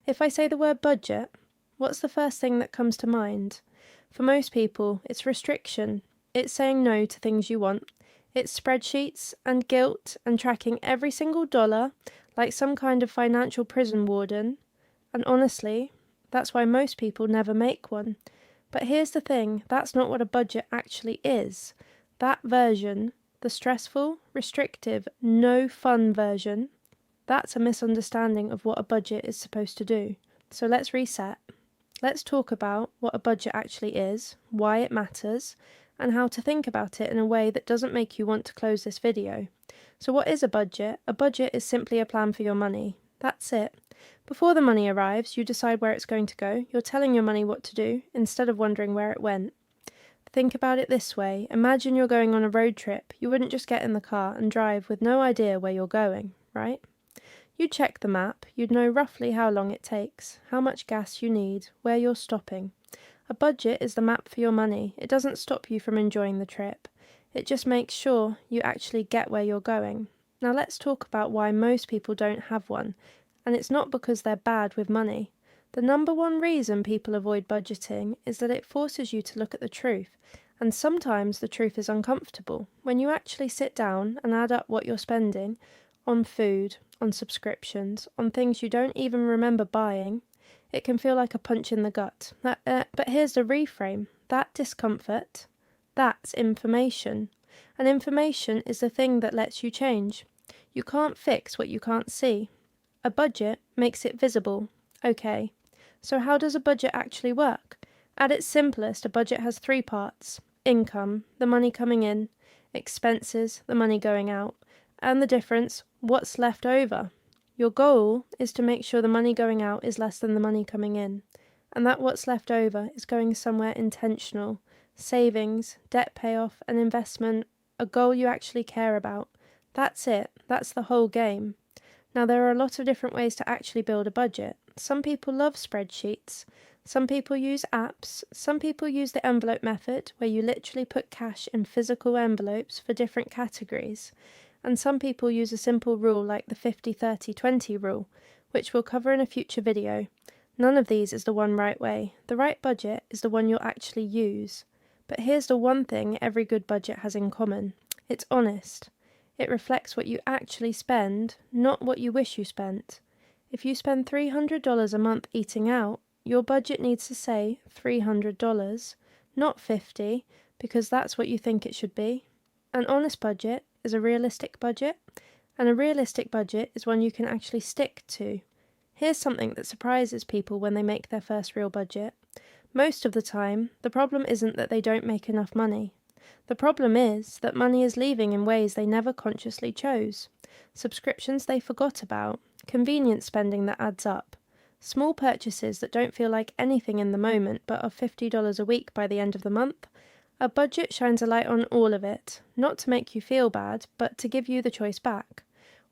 If I say the word budget, what's the first thing that comes to mind? For most people, it's restriction. It's saying no to things you want. It's spreadsheets and guilt and tracking every single dollar like some kind of financial prison warden. And honestly, that's why most people never make one. But here's the thing, that's not what a budget actually is. That version, the stressful, restrictive, no fun version, that's a misunderstanding of what a budget is supposed to do. So let's reset. Let's talk about what a budget actually is, why it matters, and how to think about it in a way that doesn't make you want to close this video. So what is a budget? A budget is simply a plan for your money. That's it. Before the money arrives, you decide where it's going to go. You're telling your money what to do, instead of wondering where it went. Think about it this way. Imagine you're going on a road trip. You wouldn't just get in the car and drive with no idea where you're going, right? You'd check the map, you'd know roughly how long it takes, how much gas you need, where you're stopping. A budget is the map for your money. It doesn't stop you from enjoying the trip. It just makes sure you actually get where you're going. Now let's talk about why most people don't have one, and it's not because they're bad with money. The number one reason people avoid budgeting is that it forces you to look at the truth, and sometimes the truth is uncomfortable. When you actually sit down and add up what you're spending on food, on subscriptions, on things you don't even remember buying, it can feel like a punch in the gut. But here's the reframe. That discomfort, that's information. And information is the thing that lets you change. You can't fix what you can't see. A budget makes it visible. Okay, so how does a budget actually work? At its simplest, a budget has three parts. Income, the money coming in. Expenses, the money going out. And the difference, what's left over. Your goal is to make sure the money going out is less than the money coming in, and that what's left over is going somewhere intentional, savings, debt payoff, an investment, a goal you actually care about. That's it. That's the whole game. Now, there are a lot of different ways to actually build a budget. Some people love spreadsheets. Some people use apps. Some people use the envelope method, where you literally put cash in physical envelopes for different categories. And some people use a simple rule like the 50-30-20 rule, which we'll cover in a future video. None of these is the one right way. The right budget is the one you'll actually use. But here's the one thing every good budget has in common. It's honest. It reflects what you actually spend, not what you wish you spent. If you spend $300 a month eating out, your budget needs to say $300, not $50, because that's what you think it should be. An honest budget is a realistic budget, and a realistic budget is one you can actually stick to. Here's something that surprises people when they make their first real budget. Most of the time, the problem isn't that they don't make enough money. The problem is that money is leaving in ways they never consciously chose. Subscriptions they forgot about, convenience spending that adds up, small purchases that don't feel like anything in the moment but are $50 a week by the end of the month. A budget shines a light on all of it, not to make you feel bad, but to give you the choice back.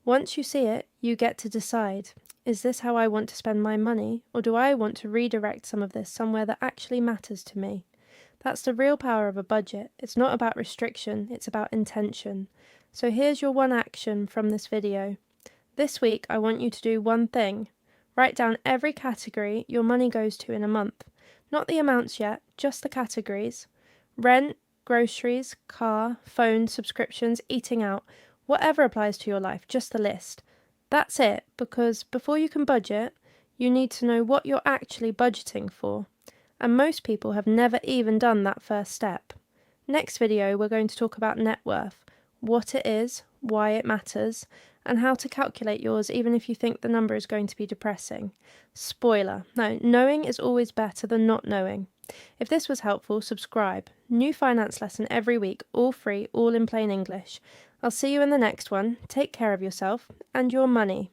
Once you see it, you get to decide, is this how I want to spend my money, or do I want to redirect some of this somewhere that actually matters to me? That's the real power of a budget. It's not about restriction, it's about intention. So here's your one action from this video. This week, I want you to do one thing. Write down every category your money goes to in a month. Not the amounts yet, just the categories. Rent, groceries, car, phone, subscriptions, eating out, whatever applies to your life, just the list. That's it, because before you can budget, you need to know what you're actually budgeting for. And most people have never even done that first step. Next video, we're going to talk about net worth, what it is, why it matters, and how to calculate yours even if you think the number is going to be depressing. Spoiler, no, knowing is always better than not knowing. If this was helpful, subscribe. New finance lesson every week, all free, all in plain English. I'll see you in the next one. Take care of yourself and your money.